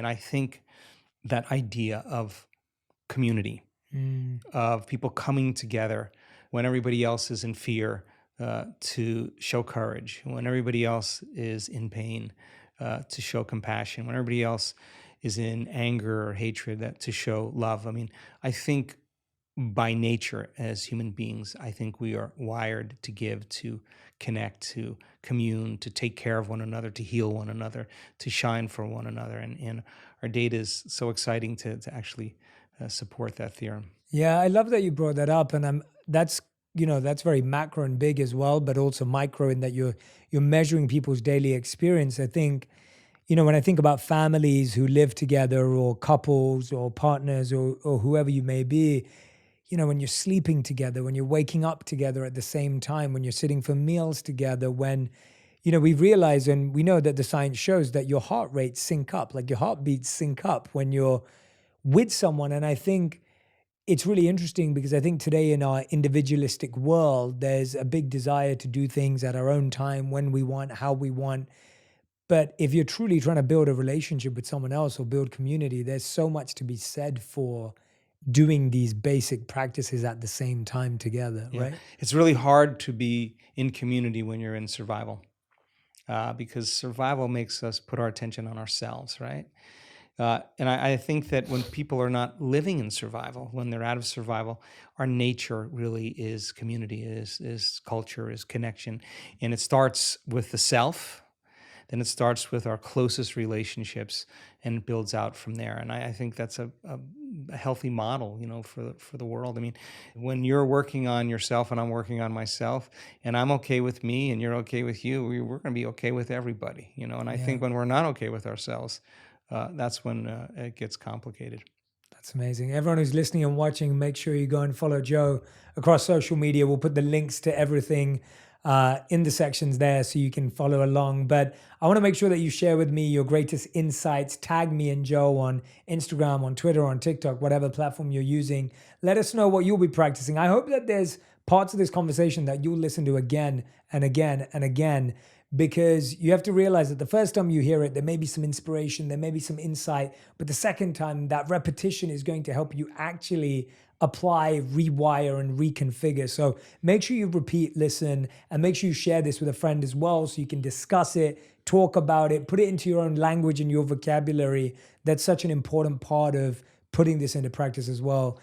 And I think that idea of community, Mm. of people coming together when everybody else is in fear, to show courage, when everybody else is in pain, to show compassion, when everybody else is in anger or hatred, that to show love. I mean, I think by nature as human beings, I think we are wired to give, to connect, to commune, to take care of one another, to heal one another, to shine for one another. And our data is so exciting to actually support that theorem. Yeah, I love that you brought that up, and that's that's very macro and big as well, but also micro in that you're measuring people's daily experience. I think when I think about families who live together, or couples, or partners, or whoever you may be, when you're sleeping together, when you're waking up together at the same time, when you're sitting for meals together, when we realize and we know that the science shows that your heart rates sync up, like your heartbeats sync up when you're with someone. And I think it's really interesting because I think today in our individualistic world, there's a big desire to do things at our own time, when we want, how we want. But if you're truly trying to build a relationship with someone else or build community, there's so much to be said for doing these basic practices at the same time together, Yeah, right? it's really hard to be in community when you're in survival, because survival makes us put our attention on ourselves, right? And I think that when people are not living in survival, when they're out of survival, our nature really is community, is culture, is connection, and it starts with the self. Then it starts with our closest relationships and it builds out from there. And I think that's a healthy model, for the world. I mean, when you're working on yourself and I'm working on myself, and I'm okay with me and you're okay with you, we're going to be okay with everybody, And I Yeah, think when we're not okay with ourselves, that's when it gets complicated. that's amazing. Everyone who's listening and watching, make sure you go and follow Joe across social media. We'll put the links to everything in the sections there so you can follow along. But I want to make sure that you share with me your greatest insights. Tag me and Joe on Instagram, on Twitter, on TikTok, whatever platform you're using. Let us know what you'll be practicing. I hope that there's parts of this conversation that you'll listen to again and again and again, because you have to realize that the first time you hear it, there may be some inspiration, there may be some insight, but the second time, that repetition is going to help you actually apply, rewire, and reconfigure. So make sure you repeat, listen, and make sure you share this with a friend as well so you can discuss it, talk about it, put it into your own language and your vocabulary. That's such an important part of putting this into practice as well.